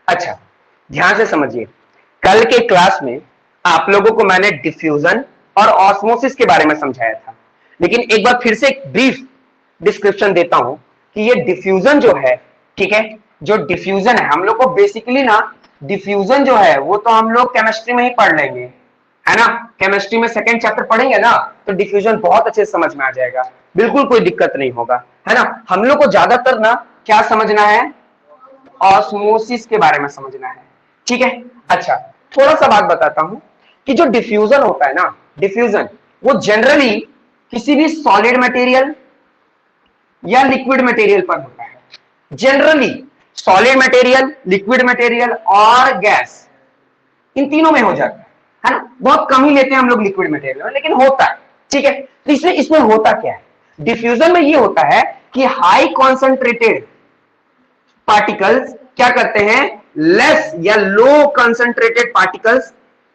अच्छा, ध्यान से समझिए, कल के क्लास में आप लोगों को मैंने डिफ्यूजन और ऑस्मोसिस के बारे में समझाया था, लेकिन एक बार फिर से एक ब्रीफ डिस्क्रिप्शन देता हूं कि ये डिफ्यूजन जो है, ठीक है, जो डिफ्यूजन है हम लोग को बेसिकली ना, डिफ्यूजन जो है वो तो हम लोग केमिस्ट्री में ही पढ़ लेंगे, है ना। केमिस्ट्री में सेकंड चैप्टर पढ़ेंगे ना, तो डिफ्यूजन बहुत अच्छे से समझ में आ जाएगा, बिल्कुल कोई दिक्कत नहीं होगा, है ना। हम लोग को ज्यादातर ना क्या समझना है, ऑस्मोसिस के बारे में समझना है, ठीक है। अच्छा, थोड़ा सा बात बताता हूं कि जो डिफ्यूजन होता है ना, डिफ्यूजन वो जनरली किसी भी सॉलिड मटेरियल या लिक्विड मटेरियल पर होता है। Generally solid material, liquid material और गैस, इन तीनों में हो जाता है ना। बहुत कम ही लेते हैं हम लोग लिक्विड मटेरियल, लेकिन होता है, ठीक है। तो इसमें होता क्या है, डिफ्यूजन में ये होता है कि हाई कॉन्सेंट्रेटेड पार्टिकल्स क्या करते हैं, लेस या लो कंसंट्रेटेड पार्टिकल्स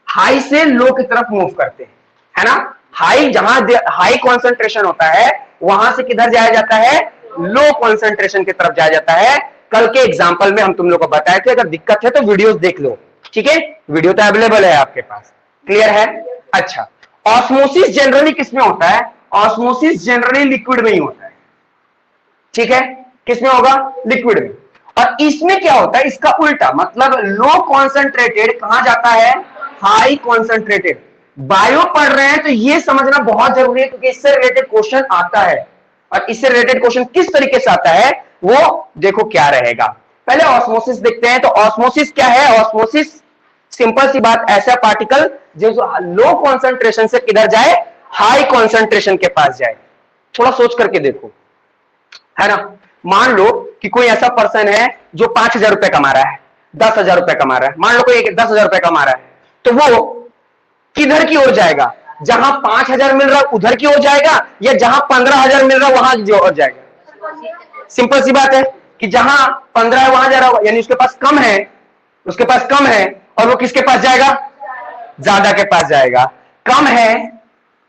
हाई से लो की तरफ मूव करते हैं, है ना। हाई, जहां हाई कॉन्सेंट्रेशन होता है वहां से किधर जाया जाता है, लो कॉन्सेंट्रेशन की तरफ जाया जाता है। कल के एग्जांपल में हम तुम लोग को बताए थे, अगर दिक्कत है तो वीडियोस देख लो, ठीक है, वीडियो तो अवेलेबल है आपके पास, क्लियर है। अच्छा, ऑस्मोसिस जनरली किसमें होता है, ऑस्मोसिस जनरली लिक्विड में ही होता है, ठीक है। किसमें होगा, लिक्विड में। और इसमें क्या होता है, इसका उल्टा, मतलब लो कॉन्सेंट्रेटेड कहां जाता है, हाई कॉन्सेंट्रेटेड। बायो पढ़ रहे हैं तो ये समझना बहुत जरूरी है, क्योंकि इससे रिलेटेड क्वेश्चन आता है, और इससे रिलेटेड क्वेश्चन किस तरीके से आता है वो देखो क्या रहेगा। पहले ऑस्मोसिस देखते हैं। तो ऑस्मोसिस क्या है, ऑस्मोसिस सिंपल सी बात, ऐसा पार्टिकल जो लो कॉन्सेंट्रेशन से किधर जाए, हाई कॉन्सेंट्रेशन के पास जाए। थोड़ा सोच करके देखो, है ना। मान लो कि कोई ऐसा पर्सन है जो 5,000 रुपए कमा रहा है, 10,000 रुपए कमा रहा है, मान लो कोई 10,000 रुपए कमा रहा है, तो वो किधर की ओर जाएगा, जहां 5,000 मिल रहा उधर की ओर जाएगा, या जहां 15,000 मिल रहा वहां की ओर जाएगा। सिंपल सी बात है कि जहां 15 है वहां जा रहा होगा, यानी उसके पास कम है, उसके पास कम है, और वो किसके पास जाएगा, ज्यादा के पास जाएगा। कम है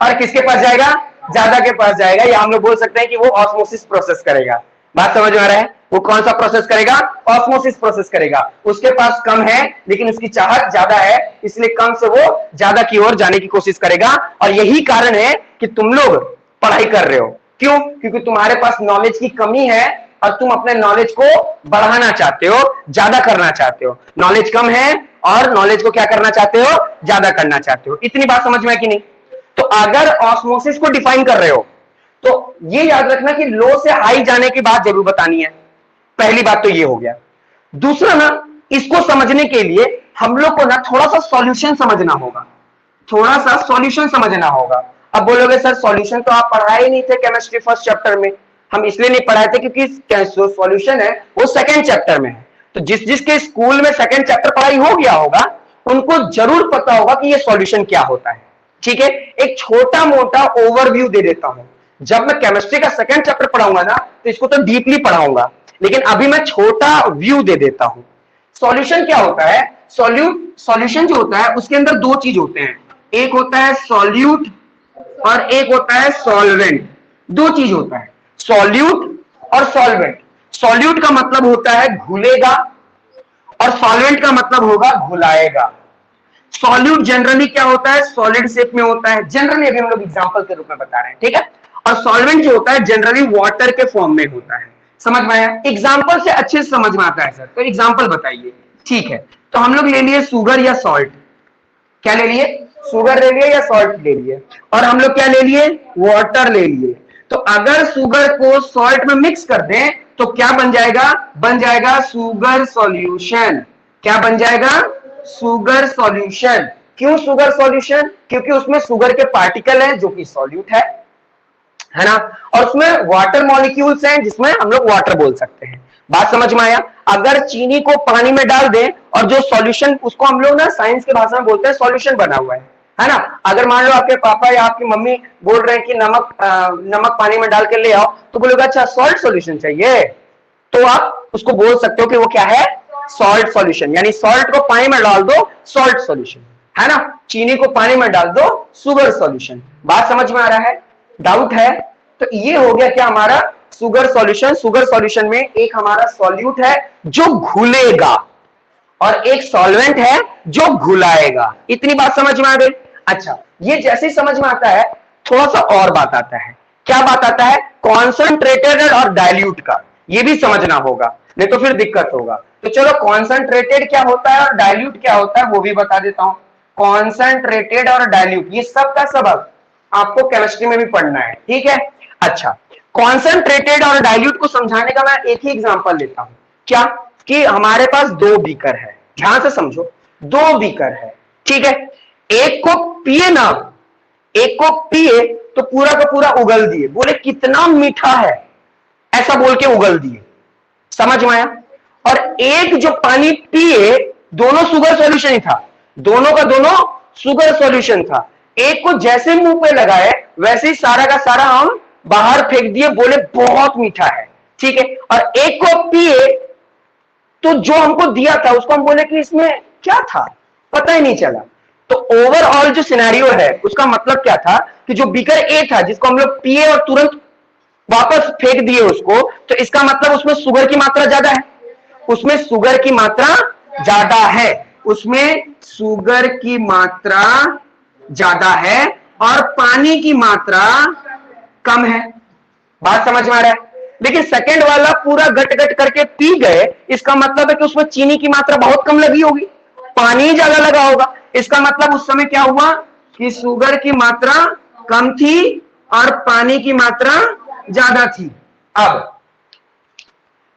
और किसके पास जाएगा, ज्यादा के पास जाएगा। या हम लोग बोल सकते हैं कि वो ऑस्मोसिस प्रोसेस करेगा। बात समझ में आ रहा है, वो कौन सा प्रोसेस करेगा, ऑस्मोसिस प्रोसेस करेगा। उसके पास कम है लेकिन उसकी चाहत ज्यादा है, इसलिए कम से वो ज्यादा की ओर जाने की कोशिश करेगा। और यही कारण है कि तुम लोग पढ़ाई कर रहे हो, क्यों, क्योंकि तुम्हारे पास नॉलेज की कमी है और तुम अपने नॉलेज को बढ़ाना चाहते हो, ज्यादा करना चाहते हो। नॉलेज कम है और नॉलेज को क्या करना चाहते हो, ज्यादा करना चाहते हो। इतनी बात समझ में है कि नहीं। तो अगर ऑस्मोसिस को डिफाइन कर रहे हो तो ये याद रखना कि लो से हाई जाने की बात जरूर बतानी है। पहली बात तो ये हो गया। दूसरा ना, इसको समझने के लिए हम लोग को ना थोड़ा सा सॉल्यूशन समझना होगा, थोड़ा सा सॉल्यूशन समझना होगा। अब बोलोगे सर सॉल्यूशन तो आप पढ़ाए नहीं थे केमिस्ट्री फर्स्ट चैप्टर में। हम इसलिए नहीं पढ़ाए थे क्योंकि जो सॉल्यूशन है वो सेकंड चैप्टर में है। तो जिसके स्कूल में सेकंड चैप्टर पढ़ाई हो गया होगा उनको जरूर पता होगा कि ये सॉल्यूशन क्या होता है, ठीक है। एक छोटा मोटा ओवरव्यू दे देता हूं। जब मैं केमिस्ट्री का सेकंड चैप्टर पढ़ाऊंगा ना तो इसको तो डीपली पढ़ाऊंगा, लेकिन अभी मैं छोटा व्यू दे देता हूं। सॉल्यूशन क्या होता है, सॉल्यूशन जो होता है उसके अंदर दो चीज होते हैं, एक होता है सॉल्यूट और एक होता है सॉल्वेंट। दो चीज होता है, सॉल्यूट और सॉल्वेंट। सॉल्यूट का मतलब होता है घुलेगा और सॉल्वेंट का मतलब होगा घुलाएगा। सॉल्यूट जनरली क्या होता है, सॉलिड शेप में होता है, जनरली अभी हम लोग एग्जांपल के रूप में बता रहे हैं, ठीक है। और सॉल्वेंट जो होता है जनरली वाटर के फॉर्म में होता है। समझ में आया, एग्जांपल से अच्छे से समझ में आता है सर, तो एग्जांपल बताइए, ठीक है। तो हम लोग ले लिए शुगर या सॉल्ट, क्या ले लिए, शुगर ले लिए या सॉल्ट ले लिए, और हम लोग क्या ले लिए, वाटर ले लिए। तो अगर शुगर को सॉल्ट में मिक्स कर दें तो क्या बन जाएगा, बन जाएगा शुगर सॉल्यूशन। क्या बन जाएगा, शुगर सॉल्यूशन। क्यों शुगर सॉल्यूशन, क्योंकि उसमें शुगर के पार्टिकल हैं जो कि सॉल्यूट है ना, और उसमें वाटर मॉलिक्यूल्स हैं जिसमें हम लोग वाटर बोल सकते हैं। बात समझ में आया। अगर चीनी को पानी में डाल दें और जो सॉल्यूशन, उसको हम लोग ना साइंस के भाषा में बोलते हैं सॉल्यूशन बना हुआ है ना। अगर मान लो आपके पापा या आपकी मम्मी बोल रहे हैं कि नमक पानी में डाल के ले आओ, तो बोलोगे अच्छा सॉल्ट सॉल्यूशन चाहिए, तो आप उसको बोल सकते हो कि वो क्या है, सॉल्ट सॉल्यूशन। यानी सॉल्ट को पानी में डाल दो सॉल्ट सॉल्यूशन, है ना। चीनी को पानी में डाल दो शुगर सॉल्यूशन। बात समझ में आ रहा है, डाउट है? तो ये हो गया क्या हमारा शुगर सॉल्यूशन। शुगर सॉल्यूशन में एक हमारा सॉल्यूट है जो घुलेगा और एक सॉल्वेंट है जो घुलाएगा। इतनी बात समझ में आ गई। अच्छा, ये जैसे ही समझ में आता है थोड़ा सा और बात आता है। क्या बात आता है? कॉन्सेंट्रेटेड और डाइल्यूट का, ये भी समझना होगा, नहीं तो फिर दिक्कत होगा। तो चलो, कॉन्सेंट्रेटेड क्या होता है और डाइल्यूट क्या होता है वो भी बता देता हूं। कॉन्सेंट्रेटेड और डाइल्यूट ये सब का सबक आपको केमिस्ट्री में भी पढ़ना है, ठीक है। अच्छा, कॉन्सेंट्रेटेड और डाइल्यूट को समझाने का मैं एक ही एग्जांपल लेता हूं। क्या? कि हमारे पास दो बीकर है, ध्यान से समझो, दो बीकर है, ठीक है। एक को पिए ना, एक को पिए तो पूरा का पूरा उगल दिए, बोले कितना मीठा है, ऐसा बोल के उगल दिए, समझ में आया। और एक जो पानी पिए, दोनों शुगर सॉल्यूशन ही था, दोनों का दोनों शुगर सॉल्यूशन था। एक को जैसे मुंह पे लगाए वैसे ही सारा का सारा हम बाहर फेंक दिए, बोले बहुत मीठा है, ठीक है। और एक को पिए तो जो हमको दिया था उसको हम बोले कि इसमें क्या था, पता ही नहीं चला। तो ओवरऑल जो सिनेरियो है उसका मतलब क्या था कि जो बीकर ए था जिसको हम लोग पिए और तुरंत वापस फेंक दिए उसको, तो इसका मतलब उसमें शुगर की मात्रा ज्यादा है, उसमें शुगर की मात्रा ज्यादा है, उसमें शुगर की मात्रा ज्यादा है और पानी की मात्रा कम है। बात समझ में आ रहा है। लेकिन सेकंड वाला पूरा गट गट करके पी गए, इसका मतलब है कि उसमें चीनी की मात्रा बहुत कम लगी होगी, पानी ज्यादा लगा होगा। इसका मतलब उस समय क्या हुआ कि शुगर की मात्रा कम थी और पानी की मात्रा ज्यादा थी। अब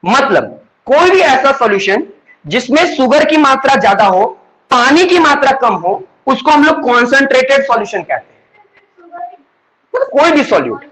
मतलब कोई भी ऐसा सॉल्यूशन जिसमें शुगर की मात्रा ज्यादा हो, पानी की मात्रा कम हो, उसको हम लोग कॉन्सेंट्रेटेड सॉल्यूशन कहते हैं। कोई भी सॉल्यूट,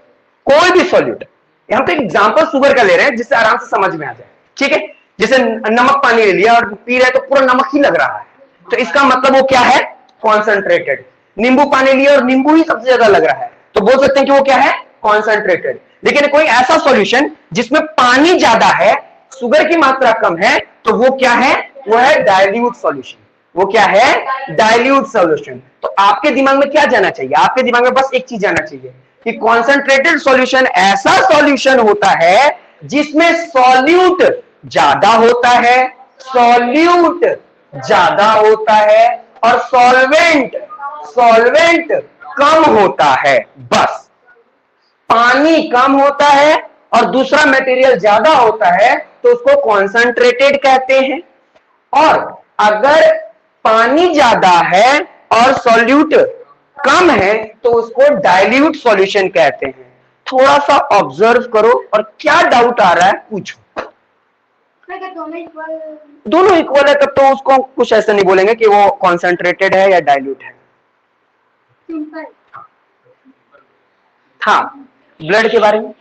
कोई भी सॉल्यूट, यहां पे एग्जांपल शुगर का ले रहे हैं जिससे आराम से समझ में आ जाए, ठीक है। जैसे नमक पानी ले लिया और पी रहे तो पूरा नमक ही लग रहा है, तो इसका मतलब वो क्या है? कॉन्सेंट्रेटेड। नींबू पानी लिया और नींबू ही सबसे ज्यादा लग रहा है, तो बोल सकते हैं कि वो क्या है? कॉन्सेंट्रेटेड। लेकिन कोई ऐसा सॉल्यूशन जिसमें पानी ज्यादा है, शुगर की मात्रा कम है, तो वो क्या है? वो है डाइल्यूट सॉल्यूशन। वो क्या है? Dilute solution. तो आपके दिमाग में क्या जाना चाहिए? आपके दिमाग में बस एक चीज जाना चाहिए कि कॉन्सेंट्रेटेड सॉल्यूशन ऐसा सॉल्यूशन होता है जिसमें सॉल्यूट ज्यादा होता है, सॉल्यूट ज्यादा होता है और सॉल्वेंट सॉल्वेंट कम होता है। बस पानी कम होता है और दूसरा मटेरियल ज्यादा होता है तो उसको कॉन्सेंट्रेटेड कहते हैं। और अगर पानी ज्यादा है और सॉल्यूट कम है तो उसको डाइल्यूट सॉल्यूशन कहते हैं। थोड़ा सा ऑब्जर्व करो और क्या डाउट आ रहा है पूछो। दोनों इक्वल है तब तो उसको कुछ ऐसा नहीं बोलेंगे कि वो कॉन्सेंट्रेटेड है या डाइल्यूट है। हाँ, ब्लड के बारे में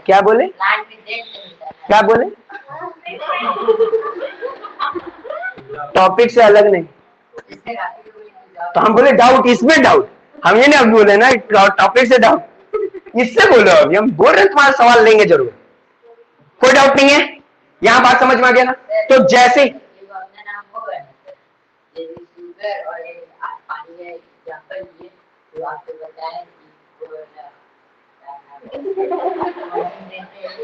क्या बोले? क्या बोले? टॉपिक से अलग नहीं, तो हम बोले डाउट, इसमें डाउट, हम ये नहीं अभी बोले ना टॉपिक से डाउट, इससे बोलो। अभी हम बोल रहे हैं तुम्हारा सवाल लेंगे जरूर, कोई डाउट नहीं है, यहां बात समझ में आ गया ना। तो जैसे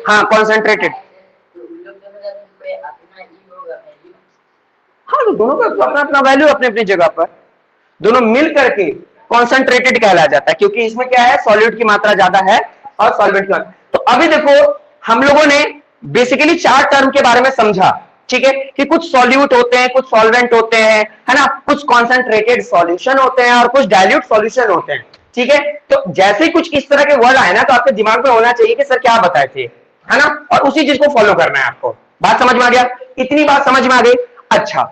हाँ कॉन्सेंट्रेटेड, हाँ तो दोनों का अपना अपना वैल्यू अपने अपनी जगह पर, दोनों मिल करके कॉन्सेंट्रेटेड कहलाया जाता है, क्योंकि इसमें क्या है? सॉल्यूट की मात्रा ज्यादा है और सॉल्वेंट की मात्रा। तो अभी देखो हम लोगों ने बेसिकली चार टर्म के बारे में समझा, ठीक है, कि कुछ सॉल्यूट होते हैं, कुछ सॉल्वेंट होते हैं, है ना, कुछ कॉन्सेंट्रेटेड सॉल्यूशन होते हैं और कुछ डाइल्यूट सॉल्यूशन होते हैं, ठीक है। तो जैसे ही कुछ इस तरह के वर्ड आए ना तो आपके दिमाग में होना चाहिए कि सर क्या बताए थे, है ना, और उसी चीज को फॉलो करना है आपको। बात समझ में आ गया? इतनी बात समझ में आ गई। अच्छा,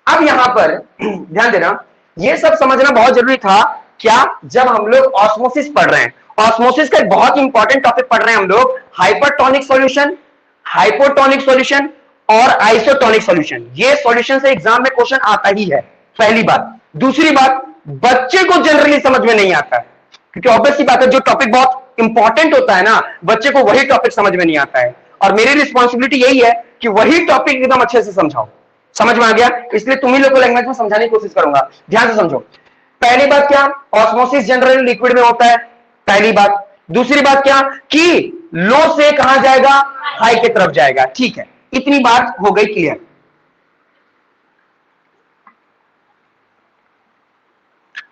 अब यहां पर ध्यान देना, ये सब समझना बहुत जरूरी था। क्या? जब हम लोग ऑस्मोसिस पढ़ रहे हैं, ऑस्मोसिस का एक बहुत इंपॉर्टेंट टॉपिक पढ़ रहे हैं हम लोग, हाइपरटोनिक सॉल्यूशन, हाइपोटोनिक सॉल्यूशन और आइसोटोनिक सॉल्यूशन। ये सॉल्यूशन से एग्जाम में क्वेश्चन आता ही है, पहली बात। दूसरी बात, बच्चे को जनरली समझ में नहीं आता है, क्योंकि ऑब्वियस सी बात है, जो टॉपिक बहुत इंपॉर्टेंट होता है ना, बच्चे को वही टॉपिक समझ में नहीं आता है, और मेरी रिस्पॉन्सिबिलिटी यही है कि वही टॉपिक एकदम अच्छे से समझाओ। समझ में आ गया? इसलिए तुम्ही लोग को लैंग्वेज में समझाने की कोशिश करूंगा, ध्यान से समझो। पहली बात क्या? ऑस्मोसिस जनरली लिक्विड में होता है, पहली बात। दूसरी बात क्या कि लो से कहां जाएगा, हाई की तरफ जाएगा। ठीक है, इतनी बात हो गई क्लियर।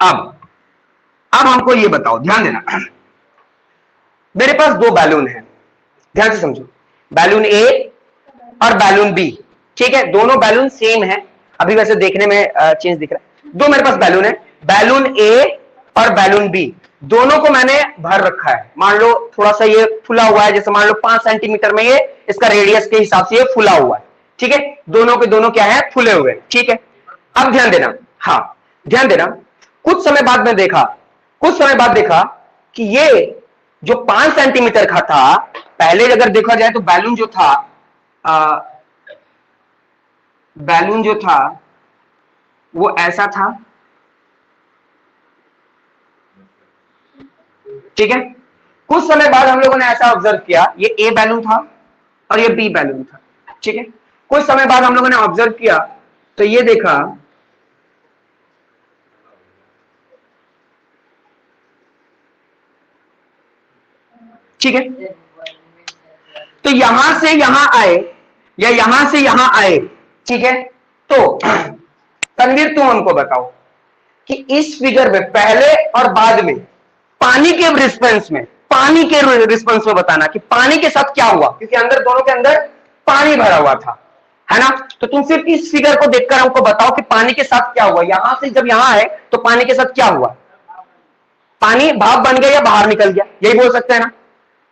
अब हमको ये बताओ, ध्यान देना, मेरे पास दो बैलून है, ध्यान से समझो, बैलून ए और बैलून बी। ठीक है, दोनों बैलून सेम है, अभी वैसे देखने में चेंज दिख रहा है। दो मेरे पास बैलून है, बैलून ए और बैलून बी, दोनों को मैंने भर रखा है। मान लो थोड़ा सा ये फुला हुआ है, जैसे मान लो 5 सेंटीमीटर में ये इसका रेडियस के हिसाब से ये फुला हुआ है। ठीक है, दोनों के दोनों क्या है, फुले हुए। ठीक है, अब ध्यान देना, हाँ ध्यान देना, कुछ समय बाद मैं देखा, कुछ समय बाद देखा कि ये जो 5 सेंटीमीटर का था, पहले अगर देखा जाए तो बैलून जो था, बैलून जो था वो ऐसा था। ठीक है, कुछ समय बाद हम लोगों ने ऐसा ऑब्जर्व किया, ये ए बैलून था और ये बी बैलून था। ठीक है, कुछ समय बाद हम लोगों ने ऑब्जर्व किया तो ये देखा, ठीक है, तो यहां से यहां आए या यहां से यहां आए। ठीक है, तो तनवीर तुम हमको बताओ कि इस फिगर में पहले और बाद में पानी के रिस्पॉन्स में, पानी के रिस्पॉन्स में बताना कि पानी के साथ क्या हुआ, क्योंकि अंदर दोनों के अंदर पानी भरा हुआ था, है ना। तो तुम सिर्फ इस फिगर को देखकर हमको बताओ कि पानी के साथ क्या हुआ, यहां से जब यहां आए तो पानी के साथ क्या हुआ, पानी भाप बन गया या बाहर निकल गया, यही बोल सकते हैं ना।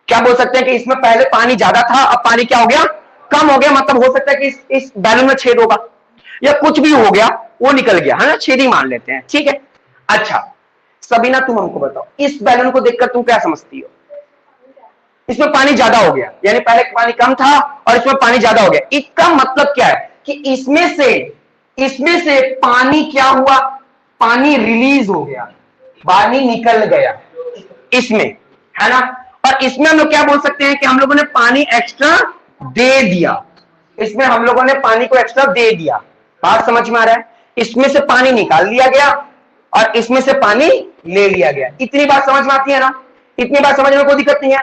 क्या बोल सकते हैं कि इसमें पहले पानी ज्यादा था, अब पानी क्या हो गया, कम हो गया। मतलब हो सकता है कि इस बैलून में छेद होगा या कुछ भी हो गया, वो निकल गया, है ना, छेद ही मान लेते हैं। ठीक है, अच्छा सबीना तुम हमको बताओ, इस बैलून को देखकर तुम क्या समझती हो, इसमें पानी ज्यादा हो गया, यानी पहले पानी कम था और इसमें पानी ज्यादा हो गया। इसका मतलब क्या है कि इसमें से पानी क्या हुआ, पानी रिलीज हो गया, पानी निकल गया इसमें, है ना। और इसमें हम लोग क्या बोल सकते हैं कि हम लोगों ने पानी एक्स्ट्रा दे दिया, इसमें हम लोगों ने पानी को एक्स्ट्रा दे दिया। बात समझ में आ रहा है, इसमें से पानी निकाल लिया गया और इसमें से पानी ले लिया गया। इतनी बात समझ में आती है ना, इतनी बात समझ में कोई दिक्कत नहीं है।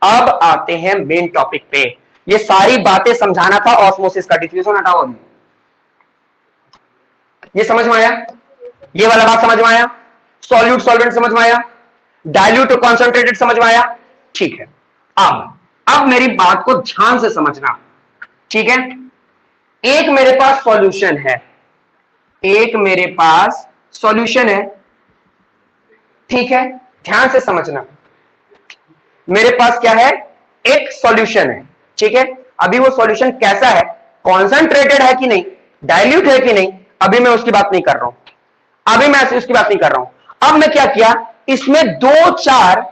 अब आते हैं मेन टॉपिक पे, ये सारी बातें समझाना था ऑस्मोसिस का। डिफ्यूजन हटाओ, ये समझ में आया, ये वाला बात समझ में आया, सॉल्यूट सॉल्वेंट समझ में आया, डाइल्यूट और कॉन्सेंट्रेटेड समझ में आया। ठीक है, अब मेरी बात को ध्यान से समझना। ठीक है, एक मेरे पास सॉल्यूशन है, एक मेरे पास सॉल्यूशन है। ठीक है, ध्यान से समझना, मेरे पास क्या है, एक सॉल्यूशन है। ठीक है, अभी वो सॉल्यूशन कैसा है, कॉन्सेंट्रेटेड है कि नहीं, डाइल्यूट है कि नहीं, अभी मैं उसकी बात नहीं कर रहा हूं, अभी मैं उसकी बात नहीं कर रहा हूं। अब मैं क्या किया, इसमें 2-4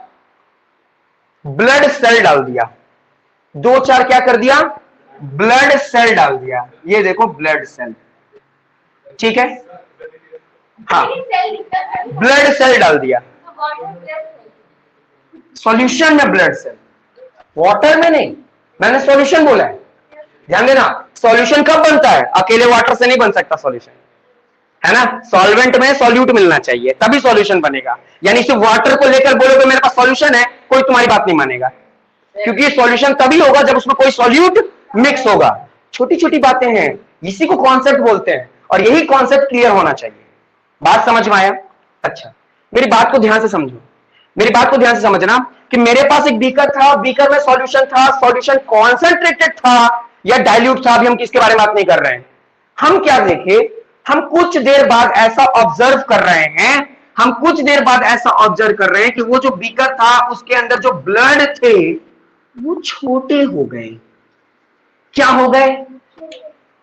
ब्लड सेल डाल दिया, 2-4 क्या कर दिया, ब्लड सेल डाल दिया। ये देखो ब्लड सेल, ठीक है, हाँ ब्लड सेल डाल दिया सॉल्यूशन में, ब्लड सेल, वाटर में नहीं, मैंने सॉल्यूशन बोला है। ध्यान देना, सॉल्यूशन कब बनता है, अकेले वाटर से नहीं बन सकता सॉल्यूशन, है ना। सॉल्वेंट में सॉल्यूट मिलना चाहिए तभी सॉल्यूशन बनेगा। यानी सिर्फ वाटर को लेकर बोलोगे मेरे पास सॉल्यूशन है, कोई तुम्हारी बात नहीं मानेगा, क्योंकि सॉल्यूशन तभी होगा जब उसमें कोई सॉल्यूट मिक्स होगा। छोटी छोटी बातें हैं, इसी को कॉन्सेप्ट बोलते हैं, और यही कॉन्सेप्ट क्लियर होना चाहिए। बात समझ में आया, अच्छा मेरी बात को ध्यान से समझो, मेरी बात को ध्यान से समझना कि मेरे पास एक बीकर था, बीकर में सॉल्यूशन था, सॉल्यूशन कॉन्सेंट्रेटेड था या डाइल्यूट था, अभी हम किसके बारे में बात नहीं कर रहे हैं। हम क्या देखे, हम कुछ देर बाद ऐसा ऑब्जर्व कर रहे हैं, हम कुछ देर बाद ऐसा ऑब्जर्व कर रहे हैं कि वो जो बीकर था उसके अंदर जो ब्लड थे वो छोटे हो गए। क्या हो गए,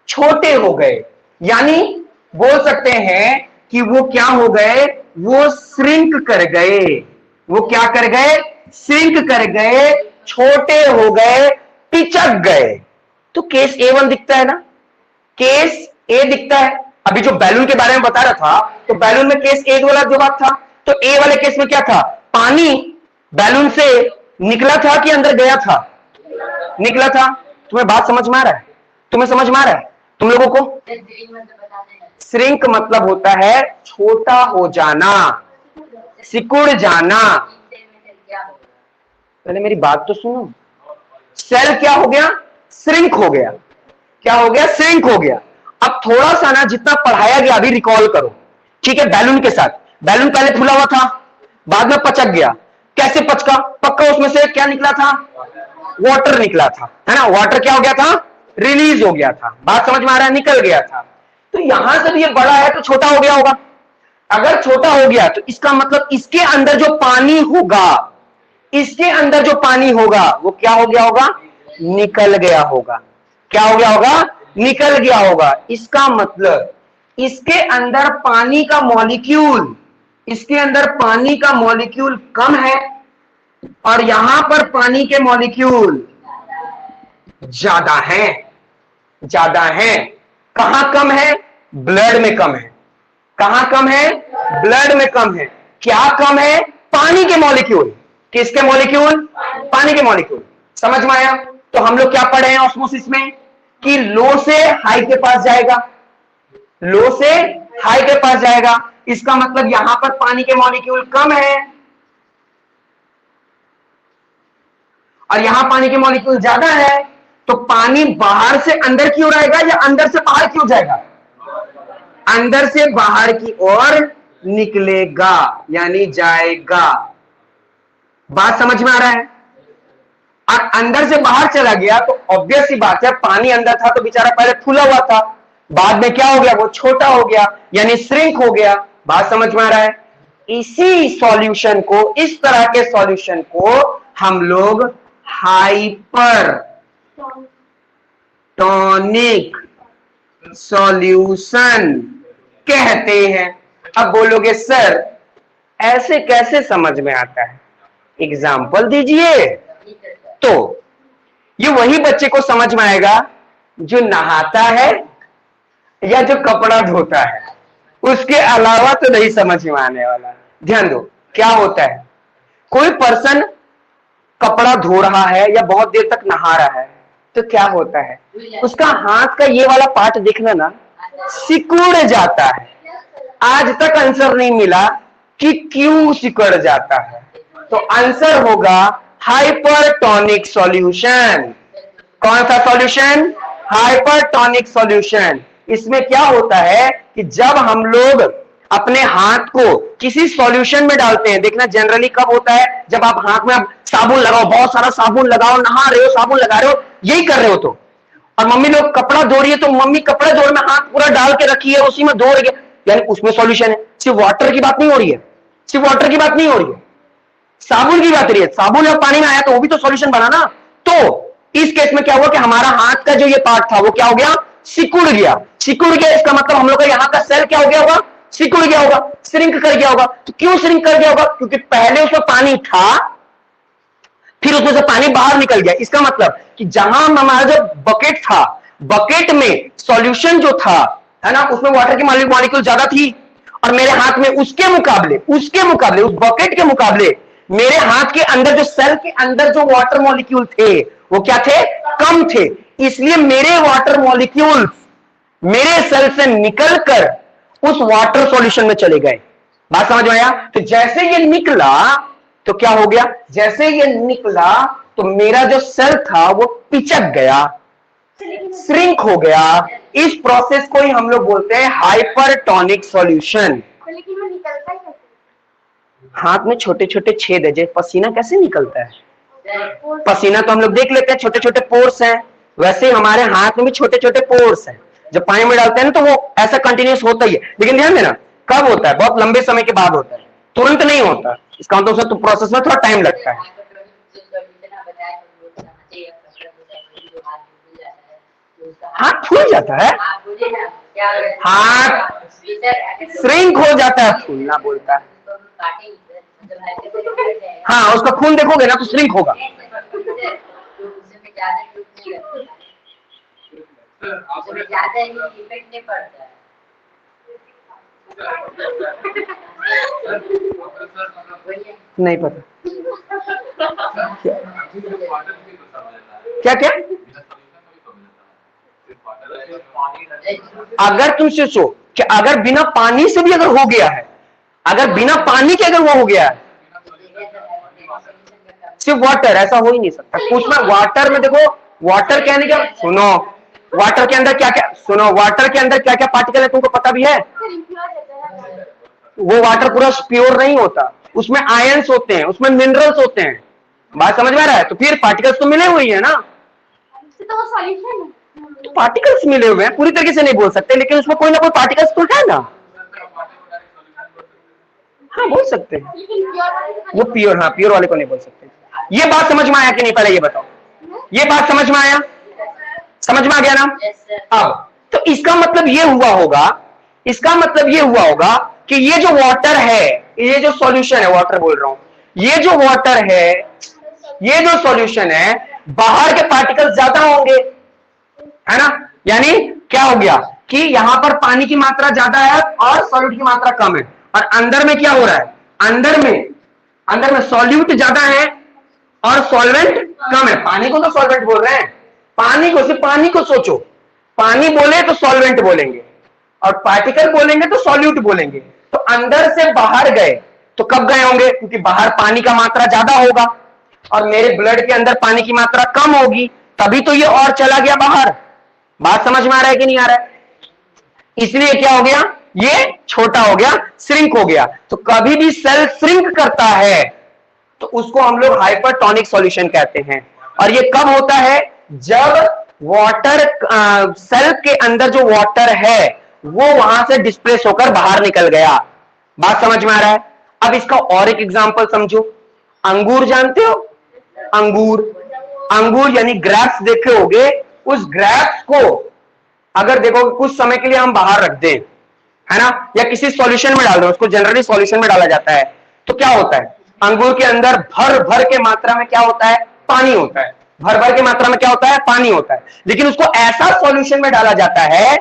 छोटे हो गए, यानी बोल सकते हैं कि वो क्या हो गए, वो श्रिंक कर गए, वो क्या कर गए, श्रिंक कर गए, छोटे हो गए, पिचक गए। तो केस A1 दिखता है ना, केस ए दिखता है। अभी जो बैलून के बारे में बता रहा था, तो बैलून में केस ए वाला जो बात था, तो ए वाले केस में क्या था, पानी बैलून से निकला था कि अंदर गया था, निकला था। तुम्हें बात समझ में आ रहा है, तुम्हें समझ में आ रहा है तुम लोगों को। श्रिंक मतलब होता है छोटा हो जाना, सिकुड़ जाना, पहले मेरी बात तो सुनो। सेल क्या हो गया? श्रिंक हो गया। क्या हो गया? श्रिंक हो गया। अब थोड़ा सा ना जितना पढ़ाया गया अभी रिकॉल करो, ठीक है? बैलून के साथ, बैलून पहले फूला हुआ था, बाद में पचक गया। कैसे पचका? पक्का उसमें से क्या निकला था? वाटर निकला था, है ना? वाटर क्या हो गया था? रिलीज हो गया था। बात समझ में आ रहा है? निकल गया था। तो यहां से भी ये बड़ा है तो छोटा हो गया होगा। अगर छोटा हो गया तो इसका मतलब इसके अंदर जो पानी होगा, इसके अंदर जो पानी होगा वो क्या हो गया होगा? निकल गया होगा। क्या हो गया होगा? निकल गया होगा। इसका मतलब इसके अंदर पानी का मॉलिक्यूल, इसके अंदर पानी का मॉलिक्यूल कम है और यहां पर पानी के मॉलिक्यूल ज्यादा है। ज्यादा है। कहां कम है? ब्लड में कम है। कहां कम है? ब्लड में कम है। क्या कम है? पानी के मॉलिक्यूल। किसके मॉलिक्यूल? पानी के मॉलिक्यूल। समझ में आया? तो हम लोग क्या पढ़े हैं ऑस्मोसिस में कि लो से हाई के पास जाएगा, लो से हाई के पास जाएगा। इसका मतलब यहां पर पानी के मॉलिक्यूल कम है और यहां पानी के मॉलिक्यूल ज्यादा है। तो पानी बाहर से अंदर की ओर आएगा या अंदर से बाहर की ओर जाएगा? अंदर से बाहर की ओर निकलेगा, यानी जाएगा। बात समझ में आ रहा है? और अंदर से बाहर चला गया तो ऑब्वियस सी बात है, पानी अंदर था तो बेचारा पहले फूला हुआ था, बाद में क्या हो गया? वो छोटा हो गया, यानी श्रिंक हो गया। बात समझ में आ रहा है? इसी सॉल्यूशन को, इस तरह के सॉल्यूशन को हम लोग हाइपर टॉनिक सॉल्यूशन कहते हैं। अब बोलोगे सर ऐसे कैसे समझ में आता है? एग्जाम्पल दीजिए। तो ये वही बच्चे को समझ में आएगा जो नहाता है या जो कपड़ा धोता है, उसके अलावा तो नहीं समझ में आने वाला। ध्यान दो, क्या होता है? कोई पर्सन कपड़ा धो रहा है या बहुत देर तक नहा रहा है तो क्या होता है? उसका हाथ का ये वाला पार्ट देखना ना, सिकुड़ जाता है। आज तक आंसर नहीं मिला कि क्यों सिकुड़ जाता है। तो आंसर होगा हाइपरटॉनिक सॉल्यूशन। कौन सा सॉल्यूशन? Hypertonic solution. इसमें क्या होता है कि जब हम लोग अपने हाथ को किसी सॉल्यूशन में डालते हैं, देखना जनरली कब होता है? जब आप हाथ में आप साबुन लगाओ, बहुत सारा साबुन लगाओ, नहा रहे हो, साबुन लगा रहे हो, यही कर रहे हो तो। और मम्मी लोग कपड़ा धो रही है तो मम्मी कपड़ा धोने में हाथ पूरा डाल के रखी है, उसी में धो रही है, यानी उसमें सॉल्यूशन है। सिर्फ वाटर की बात नहीं हो रही है, सिर्फ वाटर की बात नहीं हो रही है, साबुन की बात रही है। साबुन जब पानी में आया तो वो भी तो सॉल्यूशन बना ना। तो इस केस में क्या हुआ कि हमारा हाथ का जो ये पार्ट था वो क्या हो गया? सिकुड़ गया। सिकुड़ गया इसका मतलब हम लोग का यहाँ का सेल क्या हो गया होगा? सिकुड़ गया होगा, श्रिंक कर गया होगा। तो क्यों श्रिंक कर गया होगा? क्योंकि पहले उसमें पानी था, फिर उसमें से पानी बाहर निकल गया। इसका मतलब कि जहां हमारा जो बकेट था, बकेट में सॉल्यूशन जो था, है ना, उसमें वाटर की मॉलिक्यूल ज्यादा थी और मेरे हाथ में उसके मुकाबले उस बकेट के मुकाबले मेरे हाथ के अंदर जो सेल के अंदर जो वाटर मॉलिक्यूल थे वो क्या थे? कम थे। इसलिए मेरे वाटर मॉलिक्यूल मेरे सेल से निकलकर उस वाटर सॉल्यूशन में चले गए। बात समझ में आया? तो जैसे ये निकला तो क्या हो गया? जैसे ये निकला तो मेरा जो सेल था वो पिचक गया, श्रिंक हो गया। इस प्रोसेस को ही हम लोग बोलते हैं हाइपरटॉनिक सॉल्यूशन। लेकिन वो निकलता ही कैसे? हाथ में छोटे छोटे छेद है, जैसे पसीना कैसे निकलता है? पसीना तो हम लोग देख लेते हैं, छोटे छोटे पोर्स हैं, वैसे हमारे हाथ में भी छोटे छोटे पोर्स हैं। जब पानी में डालते हैं ना तो वो ऐसा कंटिन्यूस होता ही है, लेकिन ध्यान देना कब होता है? बहुत लंबे समय के बाद होता है, तुरंत नहीं होता। इसका मतलब उसमें तो प्रोसेस में थोड़ा टाइम लगता है। हाथ फूल जाता है, हाथ श्रिंक हो जाता है, फूलना बोलता है। हाँ, उसका खून देखोगे ना तो श्रिंक होगा। नहीं पता क्या क्या? अगर तुम सोचो कि अगर बिना पानी से भी अगर हो गया है, अगर बिना पानी के अगर वो हो गया है, सिर्फ वाटर, ऐसा हो ही नहीं सकता। कुछ में वाटर में देखो, वाटर के अंदर क्या, सुनो, वाटर के अंदर क्या क्या, सुनो, वाटर के अंदर क्या क्या पार्टिकल है तुमको पता भी है? वो वाटर पूरा प्योर नहीं होता, उसमें आयंस होते हैं, उसमें मिनरल्स होते हैं। बात समझ में आ रहा है? तो फिर पार्टिकल्स तो मिले हुए हैं ना, तो वो सॉल्यूशन है। पार्टिकल्स मिले हुए हैं, पूरी तरीके से नहीं बोल सकते, लेकिन उसमें कोई ना कोई पार्टिकल्स तो है ना। हाँ बोल सकते हैं, वो प्योर, हाँ प्योर वाले को नहीं बोल सकते। ये बात समझ में आया कि नहीं, पहले ये बताओ, ये बात समझ में आया? समझ में आ गया ना? अब तो इसका मतलब ये हुआ होगा, इसका मतलब ये हुआ होगा कि ये जो वाटर है, ये जो सॉल्यूशन है, वाटर बोल रहा हूं, ये जो वाटर है, ये जो सॉल्यूशन है, बाहर के पार्टिकल्स ज्यादा होंगे, है ना? यानी क्या हो गया कि यहां पर पानी की मात्रा ज्यादा है और सॉल्यूट की मात्रा कम है, और अंदर में क्या हो रहा है, अंदर में सॉल्यूट ज्यादा है और सॉल्वेंट कम है। पानी को तो सॉल्वेंट बोल रहे हैं, पानी को, सिर्फ पानी को सोचो, पानी बोले तो सॉल्वेंट बोलेंगे और पार्टिकल बोलेंगे तो सॉल्यूट बोलेंगे। तो अंदर से बाहर गए तो कब गए होंगे? क्योंकि बाहर पानी का मात्रा ज्यादा होगा और मेरे ब्लड के अंदर पानी की मात्रा कम होगी, तभी तो ये और चला गया बाहर। बात समझ में आ रहा है कि नहीं आ रहा है? इसलिए क्या हो गया, ये छोटा हो गया, श्रिंक हो गया। तो कभी भी सेल श्रिंक करता है तो उसको हम लोग हाइपरटोनिक सॉल्यूशन कहते हैं। और ये कब होता है? जब वाटर, सेल के अंदर जो वाटर है वो वहां से डिस्प्लेस होकर बाहर निकल गया। बात समझ में आ रहा है? अब इसका और एक एग्जांपल समझो। अंगूर जानते हो? अंगूर, अंगूर यानी ग्रेप्स देखे होगे, उस ग्रेप्स को अगर देखो कुछ समय के लिए हम बाहर रख दें, है ना, या किसी सॉल्यूशन में डाल दो, उसको जनरली सॉल्यूशन में डाला जाता है, तो क्या होता है? अंगूर के अंदर भर भर के मात्रा में क्या होता है? पानी होता है। भर भर के मात्रा में क्या होता है? पानी होता है। लेकिन उसको ऐसा सॉल्यूशन में डाला जाता है,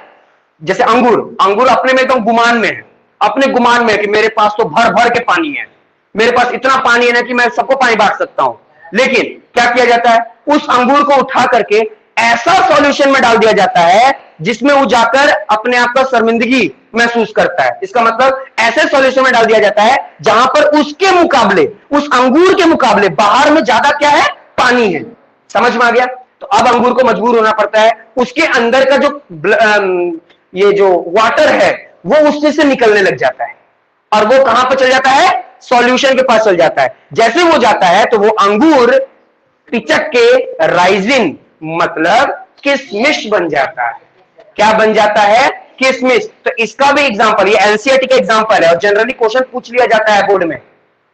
जैसे अंगूर अपने में एकदम गुमान में है, अपने गुमान में है कि मेरे पास तो भर भर के पानी है, मेरे पास इतना पानी है ना कि मैं सबको पानी बांट सकता हूं। लेकिन क्या किया जाता है? उस अंगूर को उठा करके ऐसा सॉल्यूशन में डाल दिया जाता है जिसमें वो जाकर अपने आप का शर्मिंदगी महसूस करता है। इसका मतलब ऐसे सॉल्यूशन में डाल दिया जाता है जहां पर उसके मुकाबले, उस अंगूर के मुकाबले बाहर में ज्यादा क्या है? पानी है। समझ में आ गया? तो अब अंगूर को मजबूर होना पड़ता है, उसके अंदर का जो ये जो वाटर है वो उससे से निकलने लग जाता है और वो कहां पर चल जाता है? सॉल्यूशन के पास चल जाता है। जैसे वो जाता है तो वो अंगूर पिचक के राइजिन मतलब किशमिश बन जाता है। क्या बन जाता है? किशमिश। तो इसका भी एग्जांपल, ये एनसीईआरटी का एग्जांपल है और जनरली क्वेश्चन पूछ लिया जाता है बोर्ड में,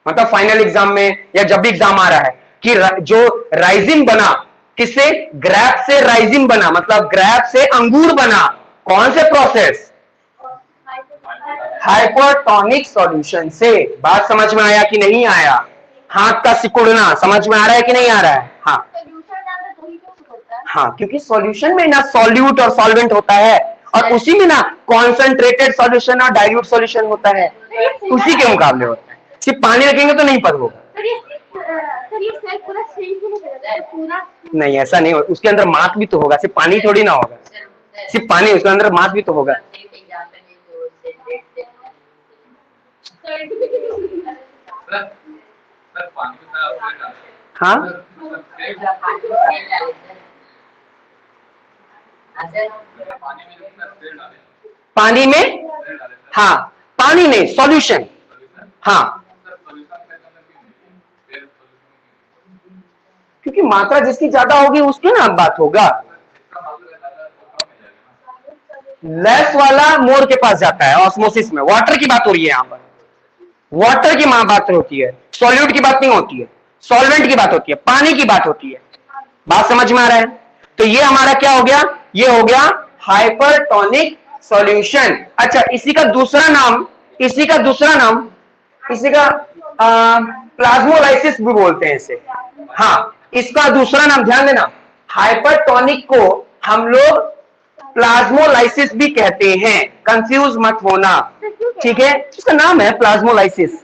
मतलब फाइनल एग्जाम में या जब भी एग्जाम आ रहा है कि जो राइजिन बना, किससे? ग्रेप से राइजिन बना, मतलब ग्रेप से अंगूर बना। कौन से प्रोसेस? हाइपरटोनिक सॉल्यूशन से। बात समझ में आया कि नहीं आया? हाथ का सिकुड़ना समझ में आ रहा है कि नहीं आ रहा है? हाँ हाँ, क्योंकि सॉल्यूशन में ना सॉल्यूट और सॉल्वेंट होता है और उसी में ना कॉन्सेंट्रेटेड सॉल्यूशन और डाइल्यूट सॉल्यूशन होता है, उसी के मुकाबले होता है। सिर्फ पानी रखेंगे तो नहीं पता होगा। नहीं ऐसा नहीं, उसके अंदर मास भी तो होगा, सिर्फ पानी थोड़ी ना होगा, सिर्फ पानी, उसके अंदर मास भी तो होगा। हाँ पानी में, हाँ पानी नहीं, सॉल्यूशन। हाँ क्योंकि मात्रा जिसकी ज्यादा होगी उसकी ना बात होगा। लेस वाला मोर के पास जाता है ऑस्मोसिस में। वाटर की बात हो रही है यहां पर, वाटर की बात होती है, सॉल्यूट की बात नहीं होती है, सॉल्वेंट की बात होती है, पानी की बात होती है। बात समझ में आ रहा है? तो ये हमारा क्या हो गया? ये हो गया हाइपरटोनिक सॉल्यूशन। अच्छा, इसी का दूसरा नाम, इसी का प्लाज्मोलाइसिस भी बोलते हैं इसे। हाँ, इसका दूसरा नाम ध्यान देना, हाइपरटोनिक को हम लोग प्लाज्मोलाइसिस भी कहते हैं, कंफ्यूज मत होना, ठीक है? इसका नाम है प्लाज्मोलाइसिस।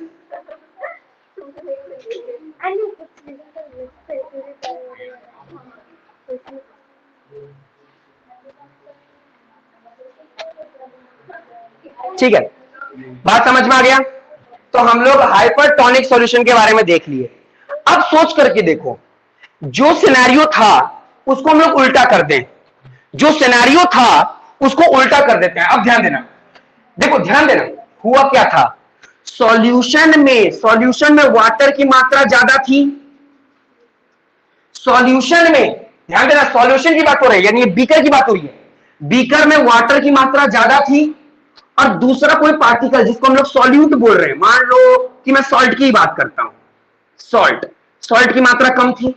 ठीक है, बात समझ में आ गया? तो हम लोग हाइपरटोनिक सॉल्यूशन के बारे में देख लिए। अब सोच करके देखो, जो सिनेरियो था उसको हम लोग उल्टा कर दें, जो सिनेरियो था उसको उल्टा कर देते हैं। अब ध्यान देना, देखो ध्यान देना, हुआ क्या था, सॉल्यूशन में वाटर की मात्रा ज्यादा थी। सॉल्यूशन में ध्यान देना, सॉल्यूशन की बात हो रही है, यानी बीकर की बात हो रही है। बीकर में वाटर की मात्रा ज्यादा थी और दूसरा कोई पार्टिकल जिसको हम लोग सॉल्यूट बोल रहे हैं, मान लो कि मैं सॉल्ट की बात करता हूं, सॉल्ट की मात्रा कम थी।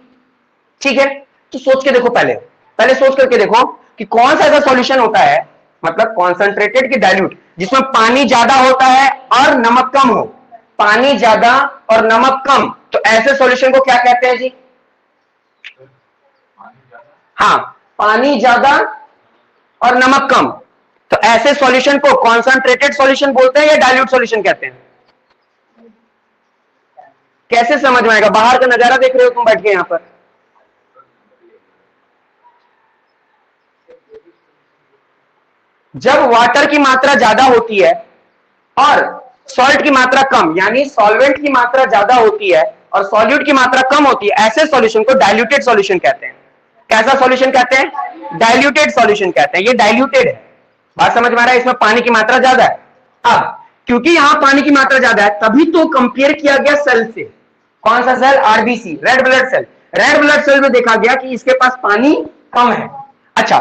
ठीक है, तो सोच के देखो, पहले सोच करके देखो कि कौन सा ऐसा सॉल्यूशन होता है, मतलब कॉन्सेंट्रेटेड की डाइल्यूट, जिसमें पानी ज्यादा होता है और नमक कम हो। पानी ज्यादा और नमक कम, तो ऐसे सॉल्यूशन को क्या कहते हैं जी? हाँ, पानी ज्यादा और नमक कम, तो ऐसे सॉल्यूशन को कॉन्सेंट्रेटेड सॉल्यूशन बोलते हैं या डाइल्यूट सॉल्यूशन कहते हैं? कैसे समझ में आएगा? बाहर का नजारा देख रहे हो तुम बैठ के यहां पर। जब वाटर की मात्रा ज्यादा होती है और सॉल्ट की मात्रा कम, यानी सॉल्वेंट की मात्रा ज्यादा होती है और सॉल्यूट की मात्रा कम होती है, ऐसे सॉल्यूशन को डाइल्यूटेड सॉल्यूशन कहते हैं। कैसा सॉल्यूशन कहते हैं? डाइल्यूटेड सॉल्यूशन कहते हैं। ये डाइल्यूटेड है, बात समझ में आ रहा है? इसमें पानी की मात्रा ज्यादा है। अब क्योंकि यहां पानी की मात्रा ज्यादा है, तभी तो कंपेयर किया गया सेल से। कौन सा cell? RBC, red blood cell. Red blood cell में देखा गया कि इसके पास पानी कम है। अच्छा,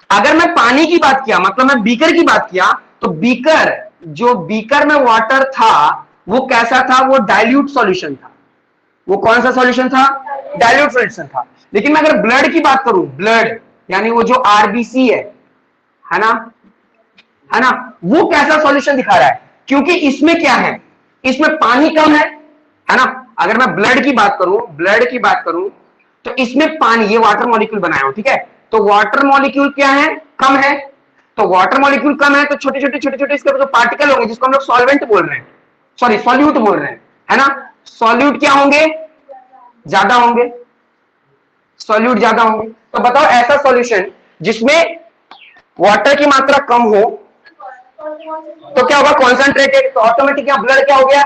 अगर मैं पानी की बात किया, मतलब मैं बीकर की बात किया, तो बीकर में वाटर था वो कैसा था? वो डाइल्यूट सॉल्यूशन था। वो कौन सा सॉल्यूशन था? डाइल्यूट सॉल्यूशन था। लेकिन मैं अगर ब्लड की बात करूं, ब्लड यानी वो जो आरबीसी है ना, वो कैसा सॉल्यूशन दिखा रहा है? क्योंकि इसमें क्या है, इसमें पानी कम है ना। अगर मैं ब्लड की बात करूं तो इसमें पानी, ये वाटर मॉलिक्यूल बनाया हो, ठीक है, तो वाटर मॉलिक्यूल क्या है? कम है। तो वाटर मॉलिक्यूल कम है तो छोटे छोटे इसके जो पार्टिकल होंगे, जिसको हम लोग सॉल्वेंट बोल रहे हैं, सॉरी सॉल्यूट बोल रहे हैं, है ना। सॉल्यूट क्या होंगे? ज्यादा होंगे, सॉल्यूट ज्यादा होंगे। तो बताओ ऐसा सॉल्यूशन जिसमें वाटर की मात्रा कम हो तो क्या होगा? कॉन्सेंट्रेटेड। तो ऑटोमेटिक यहां ब्लड क्या हो गया?